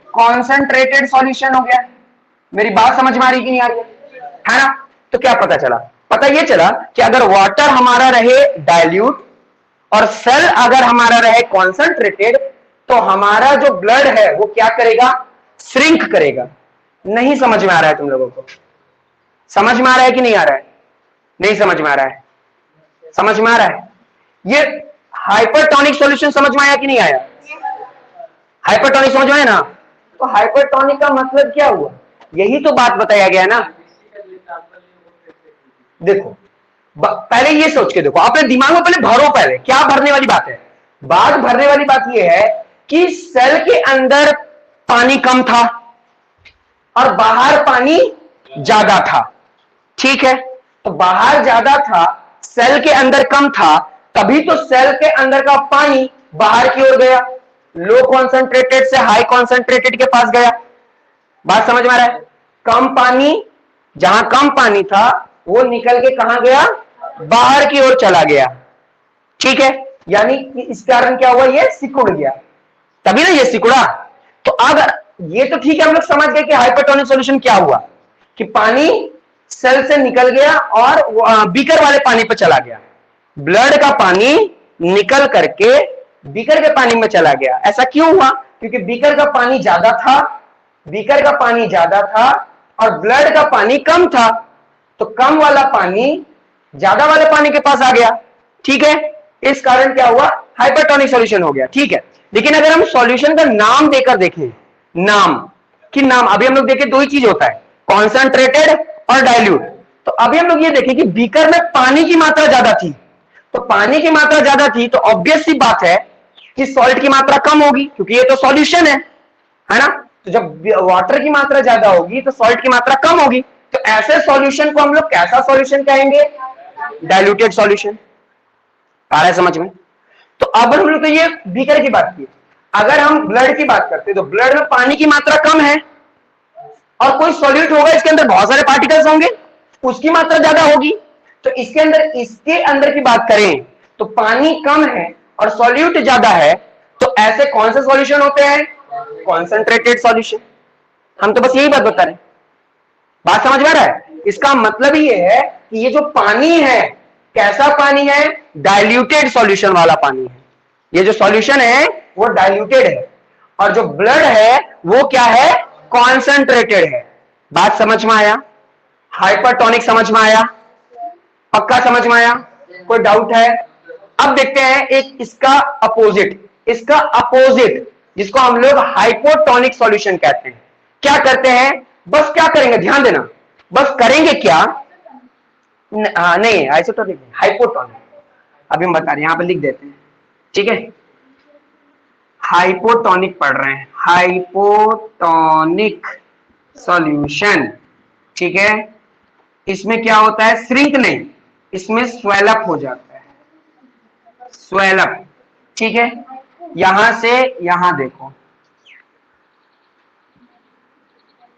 कॉन्सेंट्रेटेड सॉल्यूशन हो गया। मेरी बात समझ में आ रही कि नहीं आ रही है ना? तो क्या पता चला? पता ये चला कि अगर वाटर हमारा रहे डाइल्यूट और सेल अगर हमारा रहे कॉन्सेंट्रेटेड, तो हमारा जो ब्लड है वो क्या करेगा? श्रिंक करेगा। नहीं समझ में आ रहा है तुम लोगों को? समझ में आ रहा है कि नहीं आ रहा है? नहीं समझ में आ रहा है? समझ में आ रहा है? ये हाइपरटोनिक सॉल्यूशन समझ में आया कि नहीं आया? हाइपरटोनिक समझ में आया ना? तो हाइपरटोनिक का मतलब क्या हुआ? यही तो बात बताया गया ना। देखो, पहले ये सोच के देखो, अपने दिमाग में पहले भरो। पहले क्या भरने वाली बात है? बात भरने वाली बात यह है कि सेल के अंदर पानी कम था और बाहर पानी ज्यादा था। ठीक है, तो बाहर ज्यादा था, सेल के अंदर कम था, तभी तो सेल के अंदर का पानी बाहर की ओर गया, लो कॉन्सेंट्रेटेड से हाई कॉन्सेंट्रेटेड के पास गया। बात समझ में आ रहा है? कम पानी, जहां कम पानी था वो निकल के कहां गया? बाहर की ओर चला गया। ठीक है, यानी कि इस कारण क्या हुआ? ये सिकुड़ गया, तभी ना ये सिकुड़ा। तो अगर ये तो ठीक है, हम लोग समझ गए कि हाइपरटोनिक सॉल्यूशन क्या हुआ, कि पानी सेल से निकल गया और बीकर वाले पानी पर चला गया। ब्लड का पानी निकल करके बीकर के पानी में चला गया। ऐसा क्यों हुआ? क्योंकि बीकर का पानी ज्यादा था और ब्लड का पानी कम था, तो कम वाला पानी ज्यादा वाले पानी के पास आ गया। ठीक है, इस कारण क्या हुआ? हाइपरटोनिक सॉल्यूशन हो गया। ठीक है, लेकिन अगर हम सॉल्यूशन का नाम देकर देखें, नाम अभी हम लोग देखें, दो ही चीज होता है, कॉन्सेंट्रेटेड और डाइल्यूट। तो अभी हम लोग ये देखें कि बीकर में पानी की मात्रा ज्यादा थी, तो पानी की मात्रा ज्यादा थी तो ऑब्वियस सी बात है कि सॉल्ट की मात्रा कम होगी, क्योंकि ये तो सॉल्यूशन है ना। तो जब वाटर की मात्रा ज्यादा होगी तो सॉल्ट की मात्रा कम होगी, तो ऐसे सॉल्यूशन को हम लोग कैसा सॉल्यूशन कहेंगे? Diluted solution. आ रहा है समझ में? तो अब हम लोग तो ये बीकर की बात की, अगर हम ब्लड की बात करते तो ब्लड में पानी की मात्रा कम है और कोई सॉल्यूट होगा, इसके अंदर बहुत सारे पार्टिकल्स होंगे, उसकी मात्रा ज्यादा होगी। तो इसके अंदर की बात करें तो पानी कम है और सॉल्यूट ज्यादा है, तो ऐसे कौन से सॉल्यूशन होते हैं? Concentrated solution. हम तो बस यही बात बता रहे हैं। बात समझ में आ रहा है? इसका मतलब ये है कि ये जो पानी है कैसा पानी है? डाइल्यूटेड सॉल्यूशन वाला पानी है। ये जो सॉल्यूशन है वो डाइल्यूटेड है और जो ब्लड है वो क्या है? कॉन्सेंट्रेटेड है। बात समझ में आया? हाइपरटोनिक समझ में आया? पक्का समझ में आया? कोई डाउट है? अब देखते हैं एक इसका अपोजिट जिसको हम लोग हाइपोटोनिक सॉल्यूशन कहते हैं। क्या करते हैं? बस क्या करेंगे, ध्यान देना, बस करेंगे क्या? नहीं आइसोटोनिक, हाइपोटोनिक। अभी हम बता रहे हैं, यहां पर लिख देते हैं, ठीक है? हाइपोटोनिक पढ़ रहे हैं, हाइपोटोनिक सॉल्यूशन, ठीक है? इसमें क्या होता है? श्रिंक नहीं, इसमें स्वेल अप हो जाता है, स्वेल अप, ठीक है? यहां से यहां देखो,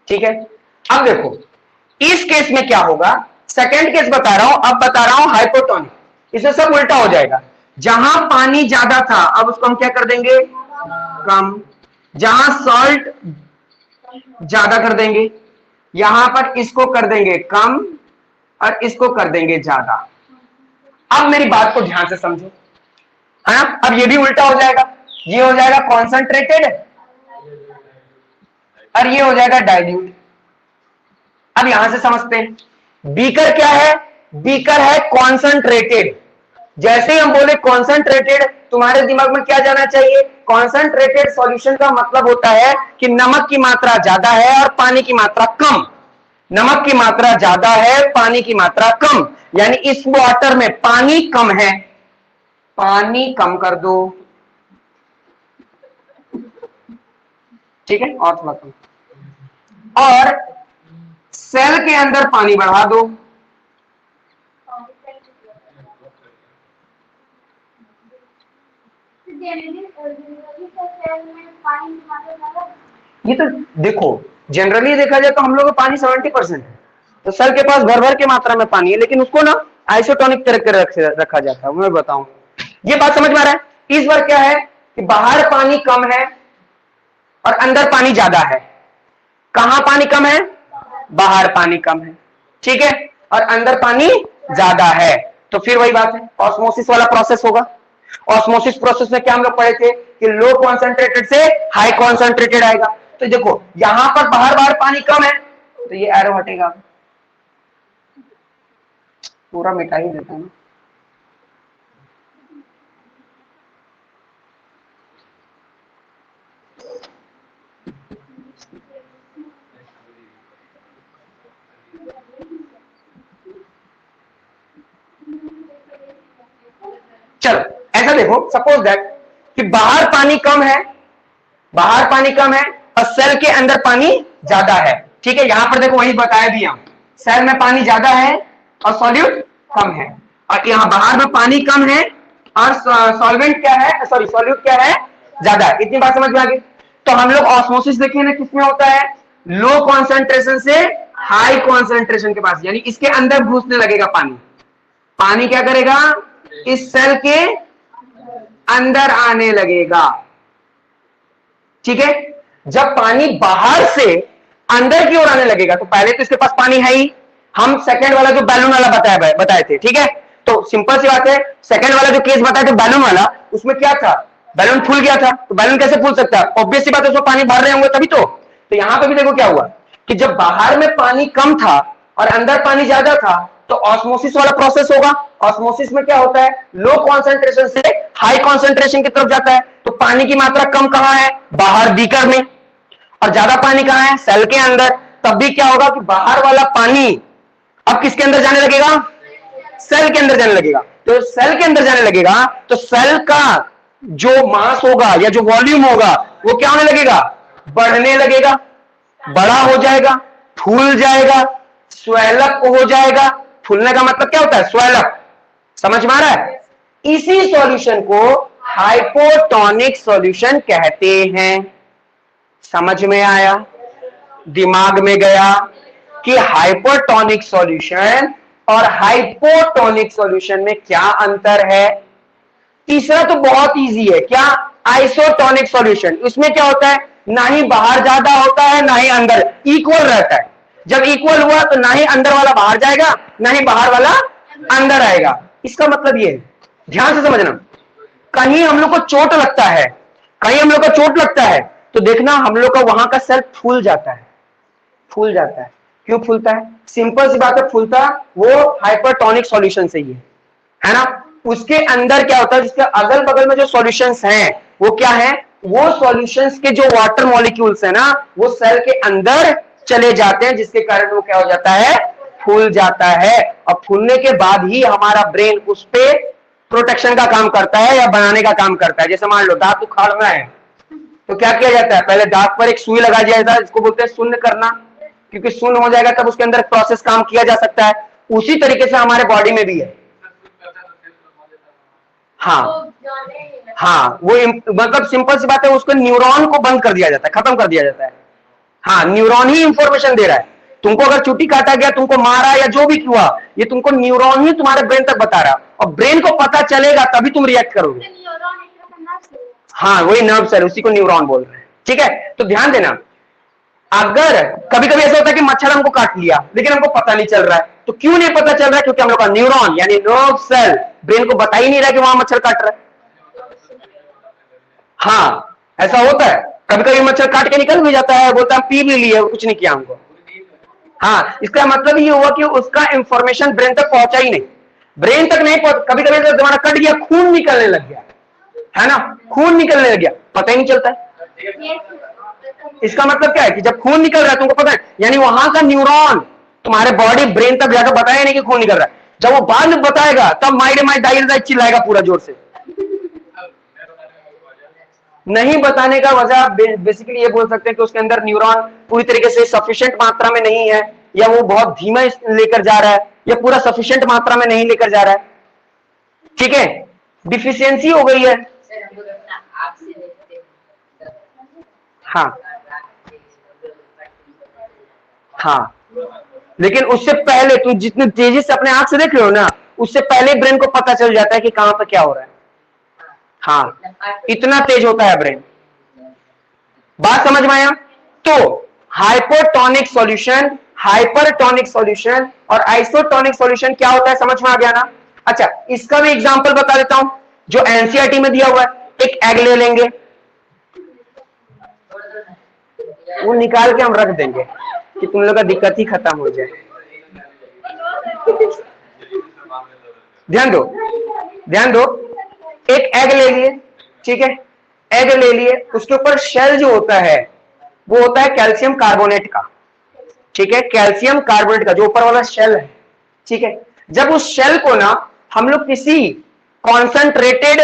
ठीक है? अब देखो इस केस में क्या होगा? सेकंड केस बता रहा हूं, अब बता रहा हूं हाइपोटोनिक। इससे सब उल्टा हो जाएगा। जहां पानी ज्यादा था अब उसको हम क्या कर देंगे? कम। जहां सॉल्ट ज्यादा कर देंगे, यहां पर इसको कर देंगे कम और इसको कर देंगे ज्यादा। अब मेरी बात को ध्यान से समझो, है ना? अब ये भी उल्टा हो जाएगा, ये हो जाएगा कॉन्सेंट्रेटेड और ये हो जाएगा डाइल्यूट। अब यहां से समझते हैं, बीकर क्या है? बीकर है कॉन्सेंट्रेटेड। जैसे ही हम बोले कॉन्सेंट्रेटेड, तुम्हारे दिमाग में क्या जाना चाहिए? कॉन्सेंट्रेटेड सॉल्यूशन का मतलब होता है कि नमक की मात्रा ज्यादा है और पानी की मात्रा कम। नमक की मात्रा ज्यादा है, पानी की मात्रा कम, यानी इस वाटर में पानी कम है, पानी कम कर दो, ठीक है? और थोड़ा कम, और सेल के अंदर पानी बढ़ा दो, ये तो देखो जनरली देखा जाए तो हम लोग का पानी 70% है, तो सेल के पास भर भर के मात्रा में पानी है, लेकिन उसको ना आइसोटोनिक तरह रखा जाता है। मैं बताऊं, ये बात समझ में आ रहा है? इस बार क्या है कि बाहर पानी कम है और अंदर पानी ज्यादा है। कहां पानी कम है? बाहर पानी कम है, ठीक है? और अंदर पानी ज्यादा है, तो फिर वही बात है, ऑस्मोसिस वाला प्रोसेस होगा। ऑस्मोसिस प्रोसेस में क्या हम लोग पढ़े थे कि लो कॉन्सेंट्रेटेड से हाई कॉन्सेंट्रेटेड आएगा। तो देखो यहां पर बाहर बाहर पानी कम है तो ये एरो हटेगा, पूरा मिटा ही देता है ना। चलो ऐसा देखो, सपोज दैट कि बाहर पानी कम है, बाहर पानी कम है और सेल के अंदर पानी ज्यादा है, ठीक है? यहां पर देखो वही बताया भी, हम सेल में पानी ज्यादा है और सॉल्यूट कम है, और यहां बाहर में पानी कम है और सॉल्वेंट क्या है, सॉरी सॉल्यूट क्या है? ज्यादा है। इतनी बात समझ में आ गई? तो हम लोग ऑस्मोसिस देखे ना किसमें होता है? लो कॉन्सेंट्रेशन से हाई कॉन्सेंट्रेशन के पास, यानी इसके अंदर घुसने लगेगा पानी। पानी क्या करेगा? इस सेल के अंदर आने लगेगा, ठीक है? जब पानी बाहर से अंदर की ओर आने लगेगा तो पहले तो इसके पास पानी है ही, हम सेकंड वाला जो बैलून वाला बताए थे, ठीक है? तो सिंपल सी बात है, सेकंड वाला जो केस बताया था बैलून वाला, उसमें क्या था? बैलून फूल गया था। तो बैलून कैसे फूल सकता है? ऑब्वियस सी बात है, उसमें पानी भर रहे होंगे तभी तो यहां पे भी देखो क्या हुआ कि जब बाहर में पानी कम था और अंदर पानी ज्यादा था तो ऑस्मोसिस वाला प्रोसेस होगा। ऑस्मोसिस में क्या होता है? लो कॉन्सेंट्रेशन से हाई कॉन्सेंट्रेशन की तरफ जाता है। तो पानी की मात्रा कम कहां है? बाहर बीकर में, और ज्यादा पानी कहां है? सेल के अंदर। तब भी क्या होगा कि बाहर वाला पानी अब किसके अंदर जाने लगेगा? सेल के अंदर जाने लगेगा। तो सेल के अंदर जाने लगेगा तो सेल का जो मास होगा या जो वॉल्यूम होगा वो क्या होने लगेगा? बढ़ने लगेगा, बड़ा हो जाएगा, फूल जाएगा, स्वेलअप हो जाएगा। फूलने का मतलब क्या होता है? स्वेलअप। समझ में आ रहा है? इसी सॉल्यूशन को हाइपोटोनिक सॉल्यूशन कहते हैं। समझ में आया? दिमाग में गया कि हाइपरटोनिक सॉल्यूशन और हाइपोटोनिक सॉल्यूशन में क्या अंतर है? तीसरा तो बहुत इजी है, क्या? Isotonic solution. इसमें क्या होता है? ना ही बाहर ज्यादा होता है ना ही अंदर, इक्वल रहता है। जब इक्वल हुआ तो ना ही अंदर वाला बाहर जाएगा ना ही बाहर वाला अंदर आएगा। इसका मतलब ये है, ध्यान से समझना, कहीं हम लोग को चोट लगता है, कहीं हम लोग को चोट लगता है तो देखना हम लोग का वहां का सेल फूल जाता है, फूल जाता है। क्यों फूलता है? सिंपल सी बात है, फूलता वो हाइपरटोनिक सॉल्यूशन से ही है ना। उसके अंदर क्या होता है, जिसके अगल बगल में जो सॉल्यूशंस हैं वो क्या है, वो सॉल्यूशंस के जो वाटर मॉलिक्यूल्स है ना वो सेल के अंदर चले जाते हैं, जिसके कारण वो क्या हो जाता है, फूल जाता है। और फूलने के बाद ही हमारा ब्रेन उस पे प्रोटेक्शन का काम करता है या बनाने का काम करता है। जैसे मान लो दांत उखाड़ना है तो क्या किया जाता है, पहले दांत पर एक सुई लगा दिया जाता है, जिसको बोलते हैं शून्य करना, क्योंकि शून्य हो जाएगा तब उसके अंदर प्रोसेस काम किया जा सकता है। उसी तरीके से हमारे बॉडी में भी है। हाँ हाँ, वो मतलब सिंपल सी बात है, उसको न्यूरॉन को बंद कर दिया जाता है, खत्म कर दिया जाता है। हाँ, न्यूरॉन ही इंफॉर्मेशन दे रहा है। तुमको अगर चुट्टी काटा गया, तुमको मारा या जो भी हुआ, ये तुमको न्यूरॉन ही तुम्हारे ब्रेन तक बता रहा है, और ब्रेन को पता चलेगा तभी तुम रिएक्ट करोगे। हाँ, वही नर्व सेल, उसी को न्यूरॉन बोल रहे हैं। ठीक है, तो ध्यान देना, अगर कभी कभी ऐसा होता है कि मच्छर हमको काट लिया लेकिन हमको पता नहीं चल रहा है, तो क्यों नहीं पता चल रहा है? क्योंकि हम लोग का न्यूरॉन यानी नर्व सेल ब्रेन को बता ही नहीं रहा कि वहां मच्छर काट रहा है। हाँ, ऐसा होता है, कभी कभी मच्छर काट के निकल भी जाता है, बोलता है पी भी लिए, कुछ नहीं किया हमको। हाँ, इसका मतलब ये हुआ कि उसका इंफॉर्मेशन ब्रेन तक पहुंचा ही नहीं, ब्रेन तक नहीं पहुंच। कभी कभी तुम्हारा कट गया, खून निकलने लग गया, है ना, खून निकलने लग गया, पता ही नहीं चलता है। इसका मतलब क्या है कि जब खून निकल रहा है तुमको पता है, यानी वहां का न्यूरॉन तुम्हारे बॉडी ब्रेन तक जाकर बताया नहीं कि खून निकल रहा है। जब वो बाद में बताएगा तब माइड माइड डाइल चिल्लाएगा पूरा जोर से। नहीं बताने का वजह बेसिकली ये बोल सकते हैं कि उसके अंदर न्यूरॉन पूरी तरीके से सफिशिएंट मात्रा में नहीं है, या वो बहुत धीमा लेकर जा रहा है, या पूरा सफिशिएंट मात्रा में नहीं लेकर जा रहा है। ठीक है, डिफिशियंसी हो गई है। हाँ हाँ, लेकिन उससे पहले तुम जितनी तेजी से अपने आंख से देख रहे हो ना, उससे पहले ब्रेन को पता चल जाता है कि कहां पर क्या हो रहा है। हाँ, इतना तेज होता है ब्रेन। बात समझ में आया? तो हाइपोटोनिक सॉल्यूशन, हाइपरटोनिक सॉल्यूशन और आइसोटोनिक सॉल्यूशन क्या होता है, समझ में आ गया ना? अच्छा, इसका भी एग्जांपल बता देता हूं जो एनसीईआरटी में दिया हुआ है। एक एग ले लेंगे, वो निकाल के हम रख देंगे कि तुम लोग का दिक्कत ही खत्म हो जाए। ध्यान दो, ध्यान दो, एक एग ले लिए, ठीक है, एग ले लिए, उसके ऊपर शेल जो होता है वो होता है कैल्शियम कार्बोनेट का। ठीक है, कैल्शियम कार्बोनेट का जो ऊपर वाला शेल है। ठीक है, जब उस शेल को ना हम लोग किसी कॉन्सेंट्रेटेड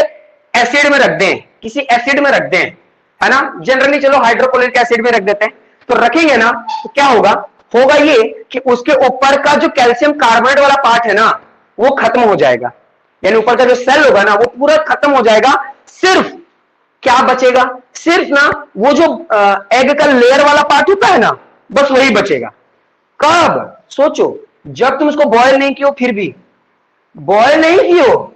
एसिड में रख दें, किसी एसिड में रख दें, है ना, जनरली चलो हाइड्रोक्लोरिक एसिड में रख देते हैं, तो रखेंगे ना तो क्या होगा, होगा ये कि उसके ऊपर का जो कैल्शियम कार्बोनेट वाला पार्ट है ना वो खत्म हो जाएगा, यानी ऊपर का जो सेल होगा ना वो पूरा खत्म हो जाएगा। सिर्फ क्या बचेगा, सिर्फ ना वो जो एग का लेयर वाला पार्ट होता है ना, बस वही बचेगा। कब? सोचो, जब तुम उसको बॉयल नहीं कियो, फिर भी बॉयल नहीं कियो,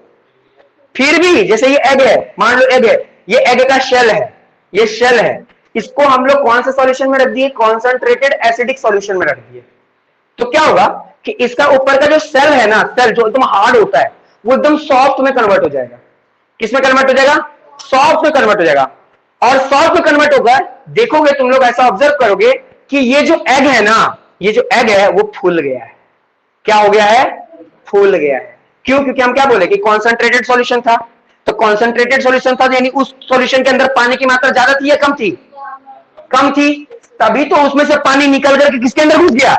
फिर भी जैसे ये एग है, मान लो एग है, ये एग का शेल है, ये शेल है, इसको हम लोग कौन से सॉल्यूशन में रख दिए, कॉन्सेंट्रेटेड एसिडिक सॉल्यूशन में रख दिए, तो क्या होगा कि इसका ऊपर का जो सेल है ना, सेल जो एकदम हार्ड होता है वो एकदम सॉफ्ट में कन्वर्ट हो जाएगा। किसमें कन्वर्ट हो जाएगा? सॉफ्ट में कन्वर्ट हो जाएगा। और सॉफ्ट में कन्वर्ट होकर देखोगे तुम लोग, ऐसा ऑब्जर्व करोगे कि ये जो एग है ना, ये जो एग है वो फूल गया है। क्या हो गया है? फूल गया है। क्यों? क्योंकि हम क्या बोले कि कॉन्सेंट्रेटेड सॉल्यूशन था, तो कॉन्सेंट्रेटेड सॉल्यूशन था यानी उस सॉल्यूशन के अंदर पानी की मात्रा ज्यादा थी या कम थी? कम थी, तभी तो उसमें से पानी निकल करके किसके अंदर घुस गया?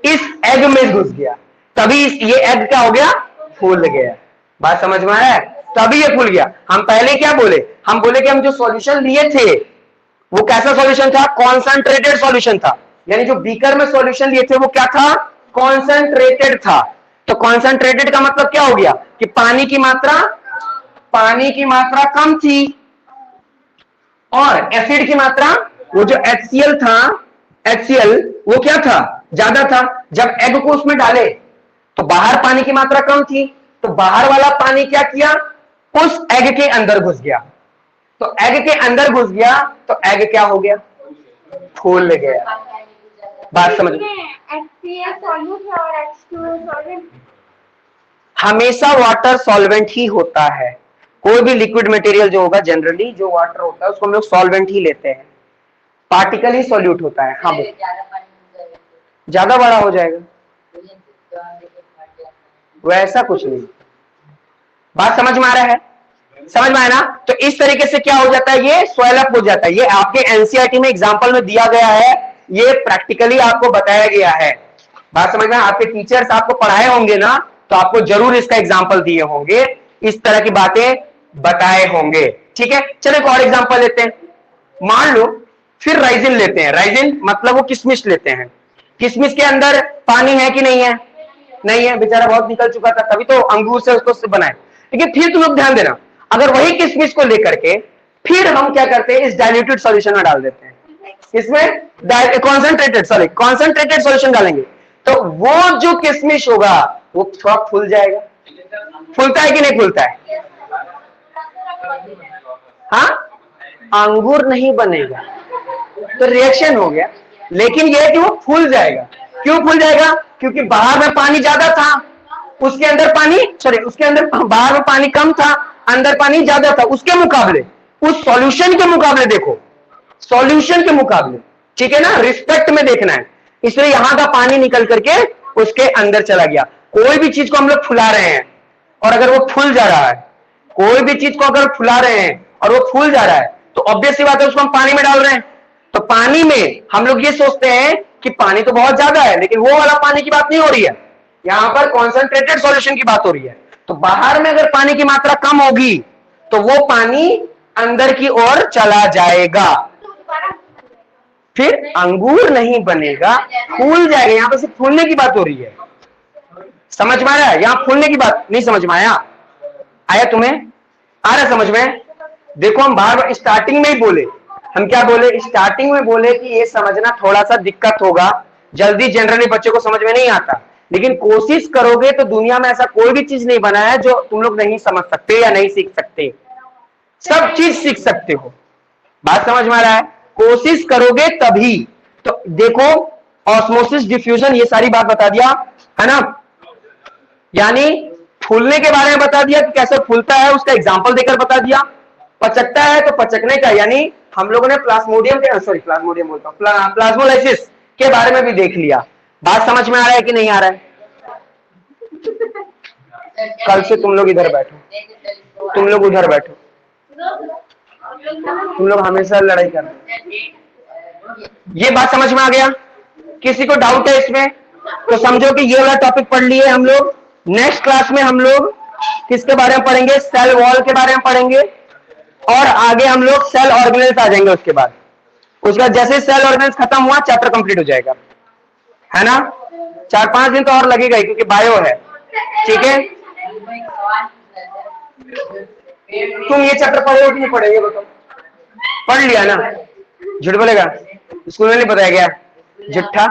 इस एग में घुस गया, तभी ये एग क्या हो गया? फूल गया। बात समझ में आया? तभी ये फूल गया। हम पहले क्या बोले? हम बोले कि हम जो सॉल्यूशन लिए थे वो कैसा सॉल्यूशन था? कॉन्सेंट्रेटेड सॉल्यूशन था, यानी जो बीकर में सॉल्यूशन लिए थे वो क्या था? कॉन्सेंट्रेटेड था। तो कॉन्सेंट्रेटेड का मतलब क्या हो गया कि पानी की मात्रा कम थी, और एसिड की मात्रा, वो जो HCl था, HCl वो क्या था? ज्यादा था। जब एग को उसमें डाले तो बाहर पानी की मात्रा कम थी, तो बाहर वाला पानी क्या किया? उस एग के अंदर घुस गया। तो एग के अंदर घुस गया तो एग क्या हो गया? फूल गया। बात समझ में? H3 सॉल्यूट है और H2 सॉल्वेंट। हमेशा वाटर सॉल्वेंट ही होता है। कोई भी लिक्विड मटेरियल जो होगा, जनरली जो वाटर होता है उसको हम लोग सॉल्वेंट ही लेते हैं, पार्टिकल ही सॉल्यूट होता है। हाँ, ज्यादा बड़ा हो जाएगा, वैसा कुछ नहीं। बात समझ में आ रहा है? समझ में आया ना? तो इस तरीके से क्या हो जाता है, ये स्वेल अप हो जाता है। ये आपके एनसीईआरटी में एग्जांपल में दिया गया है, ये प्रैक्टिकली आपको बताया गया है। बात समझ में? आपके टीचर्स आपको पढ़ाए होंगे ना, तो आपको जरूर इसका एग्जांपल दिए होंगे, इस तरह की बातें बताए होंगे। ठीक है, चलो एक और एग्जांपल लेते हैं। मान लो फिर राइजिन लेते हैं। राइजिन मतलब वो किशमिश लेते हैं। किशमिश के अंदर पानी है कि नहीं है? नहीं है, बेचारा बहुत निकल चुका था, तभी तो अंगूर से उसको बनाए। लेकिन फिर तुम लोग ध्यान देना, अगर वही किशमिश को लेकर के फिर हम क्या करते हैं, इस डाइल्यूटेड सॉल्यूशन में डाल देते हैं। इसमें कॉन्सेंट्रेटेड सॉल्यूशन डालेंगे, तो वो जो किशमिश होगा वो थोड़ा फूल जाएगा। फूलता है कि नहीं फूलता है? हाँ, अंगूर नहीं बनेगा, तो रिएक्शन हो गया। लेकिन यह है कि वो फूल जाएगा। क्यों फूल जाएगा? क्योंकि बाहर में पानी ज्यादा था, उसके अंदर पानी, सॉरी, उसके अंदर बाहर में पानी कम था, अंदर पानी ज्यादा था। उसके मुकाबले, उस सॉल्यूशन के मुकाबले देखो, सॉल्यूशन के मुकाबले, ठीक है ना, रिस्पेक्ट में देखना है। इसलिए यहां का पानी निकल करके उसके अंदर चला गया। कोई भी चीज को हम लोग फुला रहे हैं और अगर वो फूल जा रहा है, कोई भी चीज को अगर फुला रहे हैं और वो फूल जा रहा है, तो ऑब्वियस सी बात है उसको हम पानी में डाल रहे हैं। तो पानी में हम लोग ये सोचते हैं कि पानी तो बहुत ज्यादा है, लेकिन वो वाला पानी की बात नहीं हो रही है, यहां पर कॉन्सेंट्रेटेड सॉल्यूशन की बात हो रही है। तो बाहर में अगर पानी की मात्रा कम होगी तो वो पानी अंदर की ओर चला जाएगा, फिर अंगूर नहीं बनेगा, फूल जाएगा। यहां पर सिर्फ फूलने की बात हो रही है। समझ में आया? यहां फूलने की बात नहीं समझ में आया? आया तुम्हें? आ रहा समझ में? देखो, हम बार स्टार्टिंग में ही बोले, हम क्या बोले स्टार्टिंग में? बोले कि ये समझना थोड़ा सा दिक्कत होगा, जल्दी जनरली बच्चे को समझ में नहीं आता, लेकिन कोशिश करोगे तो दुनिया में ऐसा कोई भी चीज नहीं बना है जो तुम लोग नहीं समझ सकते या नहीं सीख सकते। सब चीज सीख सकते हो। बात समझ में आ रहा है? कोशिश करोगे तभी। तो देखो, ऑस्मोसिस, डिफ्यूजन, ये सारी बात बता दिया है ना। यानी फूलने के बारे में बता दिया कि कैसे फूलता है, उसका एग्जांपल देकर बता दिया। पचकता है तो पचकने का, यानी हम लोगों ने प्लाज्मोडियम के, सॉरी प्लाज्मोडियम बोलता हूं, प्लाज्मोलाइसिस के बारे में भी देख लिया। बात समझ में आ रहा है कि नहीं आ रहा है? कल से तुम लोग इधर बैठो, तुम लोग उधर बैठो, तुम लोग हमेशा लड़ाई कर रहे हो। ये बात समझ में आ गया? किसी को डाउट है इसमें तो समझो कि ये वाला टॉपिक पढ़ लिए हम लोग। नेक्स्ट क्लास में हम लोग किसके बारे में पढ़ेंगे? सेल वॉल के बारे में पढ़ेंगे, और आगे हम लोग सेल ऑर्गेनेल्स आ जाएंगे। उसके बाद जैसे सेल ऑर्गेनेल्स खत्म हुआ, चैप्टर कंप्लीट हो जाएगा, है ना। 4-5 दिन तो और लगेगा ही, क्योंकि बायो है। ठीक है, तुम ये चैप्टर पढ़े हो कि नहीं पढ़े, ये बताओ। पढ़ लिया ना? झूठ बोलेगा? स्कूल में नहीं बताया गया? झूठा।